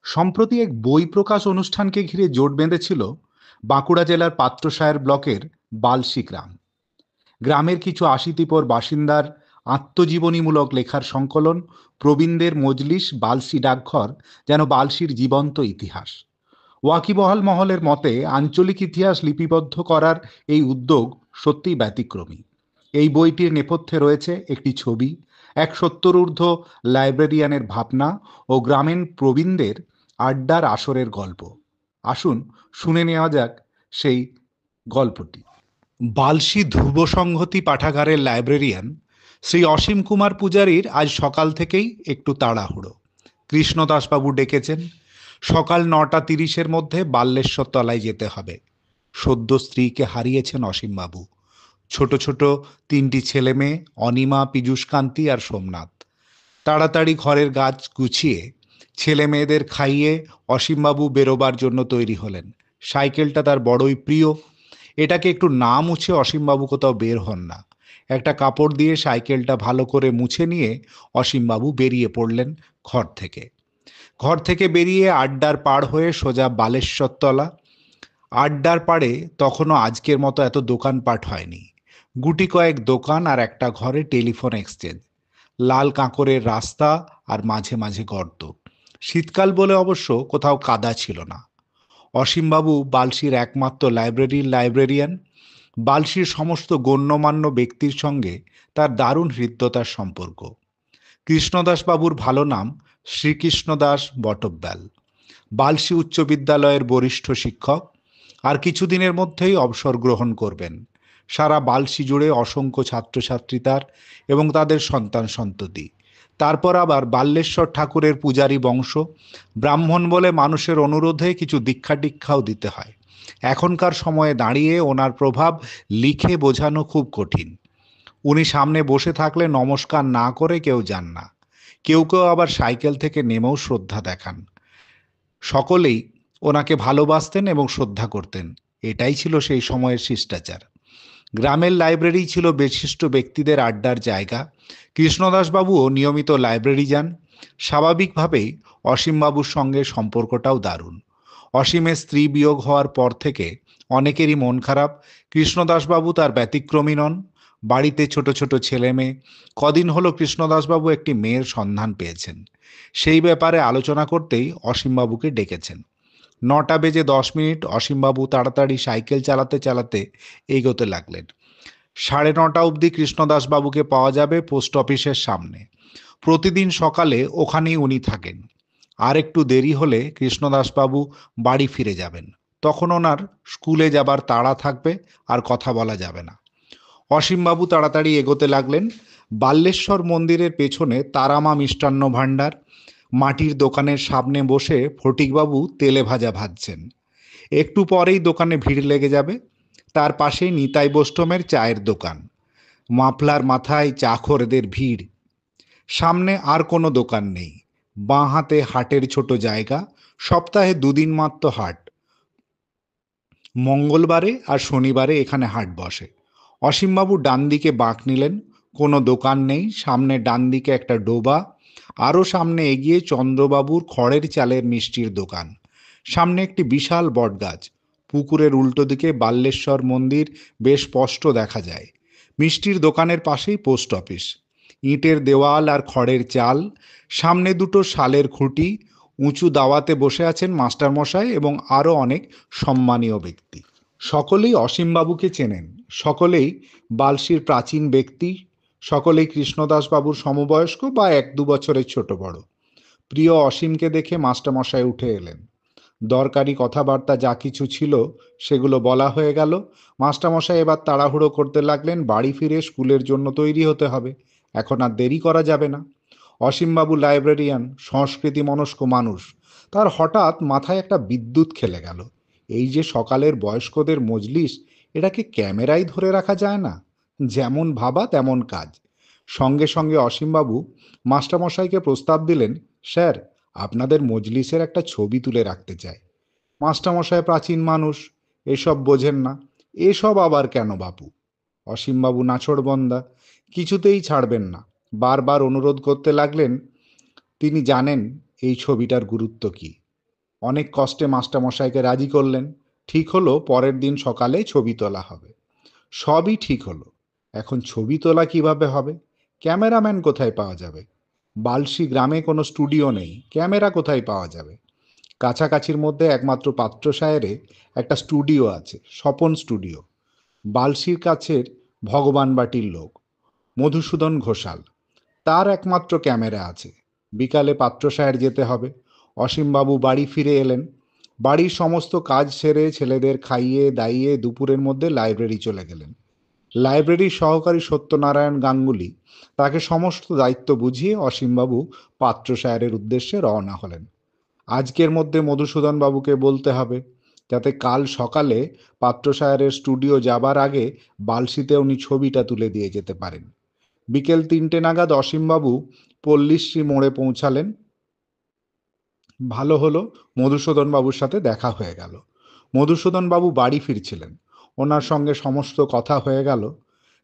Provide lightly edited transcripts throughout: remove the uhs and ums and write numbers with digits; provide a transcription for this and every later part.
সম্প্রতি এক বই প্রকাশ অনুষ্ঠানকে ঘিরে জোট বেঁধেছিল বাঁকুড়া জেলার পাত্রসায়ের ব্লকের বালশি গ্রাম। গ্রামের কিছু আশিতিপর বাসিন্দার আত্মজীবনীমূলক লেখার সংকলন, প্রবীণদের মজলিস, বালশি ডাকঘর যেন বালশির জীবন্ত ইতিহাস। ওয়াকিবহাল মহলের মতে আঞ্চলিক ইতিহাস লিপিবদ্ধ করার এই উদ্যোগ সত্যিই ব্যতিক্রমী। এই বইটির নেপথ্যে রয়েছে একটি ছবি, এক সত্তরঊর্ধ্ব লাইব্রেরিয়ানের ভাবনা ও গ্রামীণ প্রবীণদের আড্ডার আসরের গল্প। আসুন শুনে নেওয়া যাক সেই গল্পটি। বালশি ধ্রুব সংহতি পাঠাগারের লাইব্রেরিয়ান শ্রী অসীম কুমার পূজারীর আজ সকাল থেকেই একটু তাড়াহুড়ো। কৃষ্ণদাসবাবু ডেকেছেন। সকাল 9:30-এর মধ্যে বাল্লেশ্বর তলায় যেতে হবে। সদ্য স্ত্রীকে হারিয়েছেন অসীমবাবু। ছোট ছোট 3টি ছেলে মেয়ে, অনিমা, পীযূষকান্তি আর সোমনাথ। তাড়াতাড়ি ঘরের কাজ গুছিয়ে ছেলে মেয়েদের খাইয়ে অসীমবাবু বেরোবার জন্য তৈরি হলেন। সাইকেলটা তার বড়ই প্রিয়। এটাকে একটু না মুছে অসীমবাবু কোথাও বের হন না। একটা কাপড় দিয়ে সাইকেলটা ভালো করে মুছে নিয়ে অসীমবাবু বেরিয়ে পড়লেন ঘর থেকে। ঘর থেকে বেরিয়ে আড্ডার পাড় হয়ে সোজা বালেশ্বরতলা। আড্ডার পাড়ে তখনও আজকের মতো এত দোকানপাট হয়নি। গুটি কয়েক দোকান আর একটা ঘরে টেলিফোন এক্সচেঞ্জ। লাল কাঁকরের রাস্তা আর মাঝে মাঝে গর্ত। শীতকাল বলে অবশ্য কোথাও কাদা ছিল না। অসীমবাবু বালশির একমাত্র লাইব্রেরিয়ান। বালশির সমস্ত গণ্যমান্য ব্যক্তির সঙ্গে তার দারুণ হৃদ্যতার সম্পর্ক। কৃষ্ণদাসবাবুর ভালো নাম শ্রীকৃষ্ণদাস বটব্যাল। বালশি উচ্চ বিদ্যালয়ের বরিষ্ঠ শিক্ষক। আর কিছুদিনের মধ্যেই অবসর গ্রহণ করবেন। সারা বালশি জুড়ে অসংখ্য ছাত্রছাত্রী তার এবং তাদের সন্তান সন্ততি। তারপর আবার বাল্লেশ্বর ঠাকুরের পূজারী বংশ। ব্রাহ্মণ বলে মানুষের অনুরোধে কিছু দীক্ষা টিক্ষাও দিতে হয়। এখনকার সময়ে দাঁড়িয়ে ওনার প্রভাব লিখে বোঝানো খুব কঠিন। উনি সামনে বসে থাকলে নমস্কার না করে কেউ যান না। কেউ কেউ আবার সাইকেল থেকে নেমেও শ্রদ্ধা দেখান। সকলেই ওনাকে ভালোবাসতেন এবং শ্রদ্ধা করতেন। এটাই ছিল সেই সময়ের শিষ্টাচার। গ্রামের লাইব্রেরি ছিল বিশিষ্ট ব্যক্তিদের আড্ডার জায়গা। কৃষ্ণদাসবাবুও নিয়মিত লাইব্রেরি যান। স্বাভাবিকভাবেই অসীমবাবুর সঙ্গে সম্পর্কটাও দারুণ। অসীমের স্ত্রী বিয়োগ হওয়ার পর থেকে অনেকেরই মন খারাপ। কৃষ্ণদাসবাবু তার ব্যতিক্রমী নন। বাড়িতে ছোট ছোট ছেলে মেয়ে। কদিন হলো কৃষ্ণদাসবাবু একটি মেয়ের সন্ধান পেয়েছেন। সেই ব্যাপারে আলোচনা করতেই অসীমবাবুকে ডেকেছেন। 9:10 অসীমবাবু তাড়াতাড়ি সাইকেল চালাতে চালাতে এগোতে লাগলেন। 9:30 অবধি কৃষ্ণদাসবাবুকে পাওয়া যাবে পোস্ট অফিসের সামনে। প্রতিদিন সকালে ওখানেই উনি থাকেন। আর একটু দেরি হলে কৃষ্ণদাসবাবু বাড়ি ফিরে যাবেন। তখন ওনার স্কুলে যাবার তাড়া থাকবে, আর কথা বলা যাবে না। অসীমবাবু তাড়াতাড়ি এগোতে লাগলেন। বাল্লেশ্বর মন্দিরের পেছনে তারামা মিষ্টান্ন ভাণ্ডার। মাটির দোকানের সামনে বসে ফটিকবাবু তেলে ভাজা ভাজছেন। একটু পরেই দোকানে ভিড় লেগে যাবে। তার পাশেই নিতাই বোস্টমের চায়ের দোকান। মাফলার মাথায় চাখরদের ভিড়। সামনে আর কোনো দোকান নেই। বাঁ হাতে হাটের ছোট জায়গা। সপ্তাহে 2 দিন মাত্র হাট। মঙ্গলবারে আর শনিবারে এখানে হাট বসে। অসীমবাবু ডান দিকে বাঁক নিলেন। কোনো দোকান নেই। সামনে ডান দিকে একটা ডোবা। আরও সামনে এগিয়ে চন্দ্রবাবুর খড়ের চালের মিষ্টির দোকান। সামনে একটি বিশাল বটগাছ। পুকুরের উল্টো দিকে বাল্লেশ্বর মন্দির বেশ স্পষ্ট দেখা যায়। মিষ্টির দোকানের পাশেই পোস্ট অফিস। ইটের দেওয়াল আর খড়ের চাল। সামনে দুটো শালের খুঁটি। উঁচু দাওয়াতে বসে আছেন মাস্টারমশাই এবং আরও অনেক সম্মানীয় ব্যক্তি। সকলেই অসীমবাবুকে চেনেন। সকলেই বালশির প্রাচীন ব্যক্তি। সকলেই কৃষ্ণদাসবাবুর সমবয়স্ক বা 1-2 বছরের ছোট বড়। প্রিয় অসীমকে দেখে মাস্টারমশাই উঠে এলেন। দরকারি কথাবার্তা যা কিছু ছিল সেগুলো বলা হয়ে গেল। মাস্টারমশাই এবার তাড়াহুড়ো করতে লাগলেন। বাড়ি ফিরে স্কুলের জন্য তৈরি হতে হবে। এখন আর দেরি করা যাবে না। অসীমবাবু লাইব্রেরিয়ান, সংস্কৃতি মনস্ক মানুষ। তার হঠাৎ মাথায় একটা বিদ্যুৎ খেলে গেল। এই যে সকালের বয়স্কদের মজলিস, এটাকে ক্যামেরায় ধরে রাখা যায় না? যেমন ভাবা তেমন কাজ। সঙ্গে সঙ্গে অসীমবাবু মাস্টারমশাইকে প্রস্তাব দিলেন, স্যার, আপনাদের মজলিসের একটা ছবি তুলে রাখতে চাই। মাস্টারমশাই প্রাচীন মানুষ, এসব বোঝেন না। এসব আবার কেন বাপু? অসীমবাবু নাছোড়বন্দা, কিছুতেই ছাড়বেন না। বারবার অনুরোধ করতে লাগলেন। তিনি জানেন এই ছবিটার গুরুত্ব কী। অনেক কষ্টে মাস্টারমশাইকে রাজি করলেন। ঠিক হলো পরের দিন সকালে ছবি তোলা হবে। সবই ঠিক হলো। এখন ছবি তোলা কিভাবে হবে? ক্যামেরাম্যান কোথায় পাওয়া যাবে? বালশি গ্রামে কোনো স্টুডিও নেই, ক্যামেরা কোথায় পাওয়া যাবে? কাছাকাছির মধ্যে একমাত্র পাত্রসায়েরে একটা স্টুডিও আছে, স্বপন স্টুডিও। বালশির কাছের ভগবানবাটির লোক মধুসূদন ঘোষাল, তার একমাত্র ক্যামেরা আছে। বিকালে পাত্রসায়ের যেতে হবে। অসীমবাবু বাড়ি ফিরে এলেন। বাড়ির সমস্ত কাজ সেরে ছেলেদের খাইয়ে দাইয়ে দুপুরের মধ্যে লাইব্রেরি চলে গেলেন। লাইব্রেরির সহকারী সত্যনারায়ণ গাঙ্গুলি তাকে সমস্ত দায়িত্ব বুঝিয়ে অসীমবাবু পাত্রসায়েরের উদ্দেশ্যে রওনা হলেন। আজকের মধ্যে মধুসূদন বাবুকে বলতে হবে, যাতে কাল সকালে পাত্রসায়েরের স্টুডিও যাবার আগে বালশিতে উনি ছবিটা তুলে দিয়ে যেতে পারেন। বিকেল 3টে নাগাদ অসীমবাবু পল্লীশ্রী মোড়ে পৌঁছালেন। ভালো হলো, মধুসূদন বাবুর সাথে দেখা হয়ে গেল। মধুসূদন বাবু বাড়ি ফিরছিলেন। ওনার সঙ্গে সমস্ত কথা হয়ে গেল।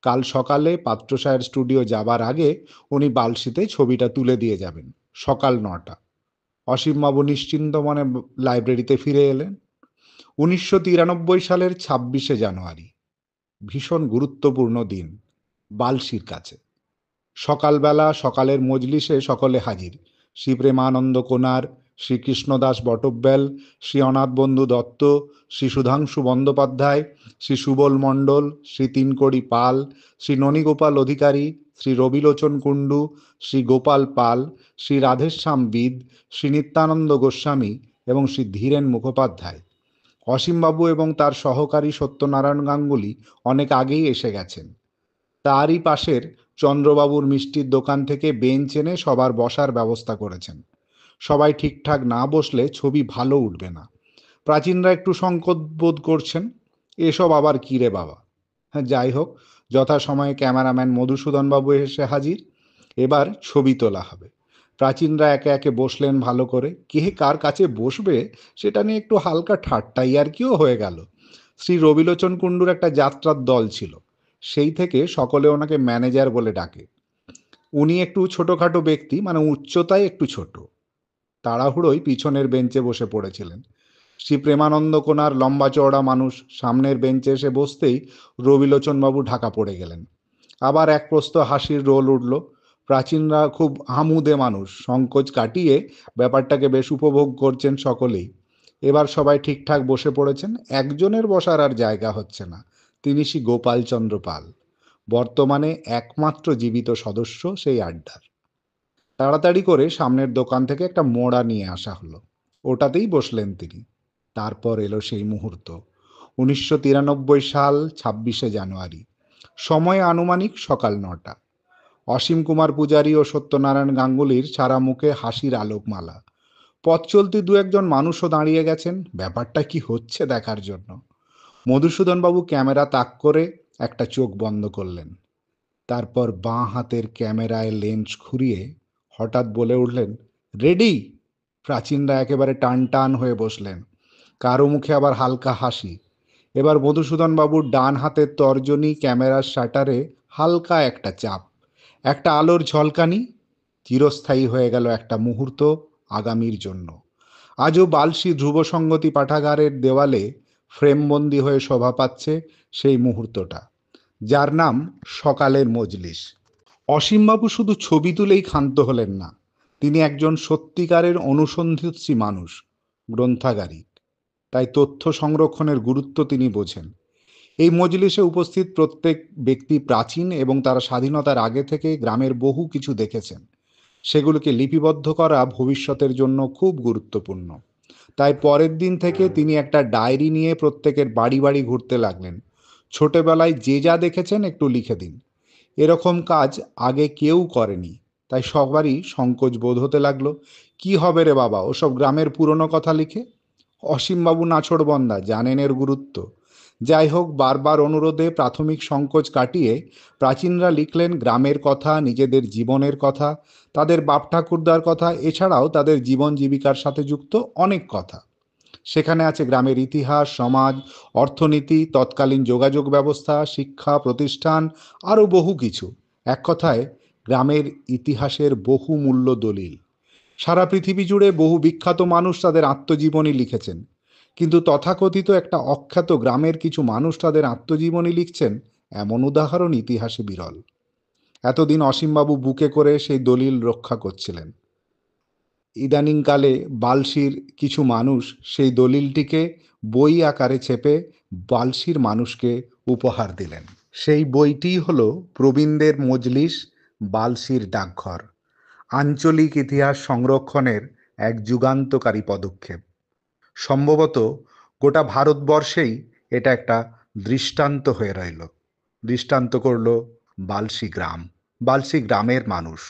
কাল সকালে পাত্রসায়ের স্টুডিও যাবার আগে উনি বালশিতে ছবিটা তুলে দিয়ে যাবেন, সকাল 9টা। অসীমবাবু নিশ্চিন্ত মনে লাইব্রেরিতে ফিরে এলেন। 1993 সালের 26শে জানুয়ারি, ভীষণ গুরুত্বপূর্ণ দিন বালশির কাছে। সকালবেলা সকালের মজলিসে সকলে হাজির। শ্রী প্রেমানন্দ কোনার, শ্রী কৃষ্ণদাস বটব্যাল, শ্রী অনাথ বন্ধু দত্ত, শ্রী সুধাংশু বন্দ্যোপাধ্যায়, শ্রী সুবল মণ্ডল, শ্রী তিনকড়ি পাল, শ্রী ননীগোপাল অধিকারী, শ্রী রবিলোচন কুণ্ডু, শ্রী গোপাল পাল, শ্রী রাধেশ্যাম বিদ, শ্রী নিত্যানন্দ গোস্বামী এবং শ্রী ধীরেন মুখোপাধ্যায়। অসীমবাবু এবং তার সহকারী সত্যনারায়ণ গাঙ্গুলি অনেক আগেই এসে গেছেন। তারই পাশের চন্দ্রবাবুর মিষ্টির দোকান থেকে বেঞ্চ এনে সবার বসার ব্যবস্থা করেছেন। সবাই ঠিকঠাক না বসলে ছবি ভালো উঠবে না। প্রাচীনরা একটু সংকোচ বোধ করছেন, এসব আবার কী রে বাবা। হ্যাঁ, যাই হোক, যথাসময়ে ক্যামেরাম্যান মধুসূদনবাবু এসে হাজির। এবার ছবি তোলা হবে। প্রাচীনরা একে একে বসলেন ভালো করে। কে কার কাছে বসবে সেটা নিয়ে একটু হালকা ঠাট্টাই আর কিও হয়ে গেল। শ্রী রবিলোচন কুণ্ডুর একটা যাত্রার দল ছিল, সেই থেকে সকলে ওনাকে ম্যানেজার বলে ডাকে। উনি একটু ছোটোখাটো ব্যক্তি, মানে উচ্চতায় একটু ছোট। তাড়াহুড়োই পিছনের বেঞ্চে বসে পড়েছিলেন। শ্রী প্রেমানন্দ কোনার লম্বা চওড়া মানুষ, সামনের বেঞ্চে এসে বসতেই রবিলোচনবাবু ঢাকা পড়ে গেলেন। আবার এক প্রস্থ হাসির রোল উঠল। প্রাচীনরা খুব হামুদে মানুষ, সংকোচ কাটিয়ে ব্যাপারটাকে বেশ উপভোগ করছেন সকলেই। এবার সবাই ঠিকঠাক বসে পড়েছেন। একজনের বসার আর জায়গা হচ্ছে না, তিনি শ্রী গোপালচন্দ্র পাল, বর্তমানে একমাত্র জীবিত সদস্য সেই আড্ডার। তাড়াতাড়ি করে সামনের দোকান থেকে একটা মোড়া নিয়ে আসা হলো, ওটাতেই বসলেন তিনি। তারপর এলো সেই মুহূর্ত। 1993 সাল 26শে জানুয়ারি, সময় আনুমানিক সকাল 9টা। অসীম কুমার পূজারী ও সত্যনারায়ণ গাঙ্গুলির সারা মুখে হাসির আলোকমালা। পথ চলতি দু একজন মানুষও দাঁড়িয়ে গেছেন ব্যাপারটা কি হচ্ছে দেখার জন্য। মধুসূদনবাবু ক্যামেরা তাক করে একটা চোখ বন্ধ করলেন। তারপর বাঁ হাতের ক্যামেরায় লেন্স ঘুরিয়ে হঠাৎ বলে উঠলেন, রেডি। প্রাচীনরা একেবারে টান টান হয়ে বসলেন। কারো মুখে আবার হালকা হাসি। এবার মধুসূদনবাবুর ডান হাতের তর্জনী ক্যামেরার শাটারে হালকা একটা চাপ, একটা আলোর ঝলকানি। চিরস্থায়ী হয়ে গেল একটা মুহূর্ত আগামীর জন্য। আজও বালশি ধ্রুবসঙ্গতি পাঠাগারের দেওয়ালে ফ্রেমবন্দি হয়ে শোভা পাচ্ছে সেই মুহূর্তটা, যার নাম সকালের মজলিস। অসীমবাবু শুধু ছবি তুলেই ক্ষান্ত হলেন না, তিনি একজন সত্যিকারের অনুসন্ধিৎসী মানুষ, গ্রন্থাগারিক। তাই তথ্য সংরক্ষণের গুরুত্ব তিনি বোঝেন। এই মজলিসে উপস্থিত প্রত্যেক ব্যক্তি প্রাচীন এবং তারা স্বাধীনতার আগে থেকে গ্রামের বহু কিছু দেখেছেন। সেগুলোকে লিপিবদ্ধ করা ভবিষ্যতের জন্য খুব গুরুত্বপূর্ণ। তাই পরের দিন থেকে তিনি একটা ডায়েরি নিয়ে প্রত্যেকের বাড়ি বাড়ি ঘুরতে লাগলেন। ছোটবেলায় যে যা দেখেছেন একটু লিখে দিন। এরকম কাজ আগে কেউ করেনি, তাই সবারই সংকোচ বোধ হতে লাগলো। কি হবে রে বাবা ওসব গ্রামের পুরনো কথা লিখে। অসীমবাবু নাছোড়বন্দা, জানেন এর গুরুত্ব। যাই হোক, বারবার অনুরোধে প্রাথমিক সংকোচ কাটিয়ে প্রাচীনরা লিখলেন গ্রামের কথা, নিজেদের জীবনের কথা, তাদের বাপ ঠাকুরদার কথা, এছাড়াও তাদের জীবন জীবিকার সাথে যুক্ত অনেক কথা। সেখানে আছে গ্রামের ইতিহাস, সমাজ, অর্থনীতি, তৎকালীন যোগাযোগ ব্যবস্থা, শিক্ষা প্রতিষ্ঠান, আরও বহু কিছু। এক কথায় গ্রামের ইতিহাসের বহু মূল্য দলিল। সারা পৃথিবী জুড়ে বহু বিখ্যাত মানুষ তাদের আত্মজীবনী লিখেছেন, কিন্তু তথাকথিত একটা অখ্যাত গ্রামের কিছু মানুষ তাদের আত্মজীবনী লিখছেন, এমন উদাহরণ ইতিহাসে বিরল। এতদিন অসীমবাবু বুকে করে সেই দলিল রক্ষা করছিলেন। ইদানিংকালে বালশির কিছু মানুষ সেই দলিলটিকে বই আকারে ছেপে বালশির মানুষকে উপহার দিলেন। সেই বইটি হল প্রবীণদের মজলিস, বালশির ডাকঘর, আঞ্চলিক ইতিহাস সংরক্ষণের এক যুগান্তকারী পদক্ষেপ। সম্ভবত গোটা ভারতবর্ষেই এটা একটা দৃষ্টান্ত হয়ে রইল। দৃষ্টান্ত করল বালশি গ্রাম, বালশি গ্রামের মানুষ।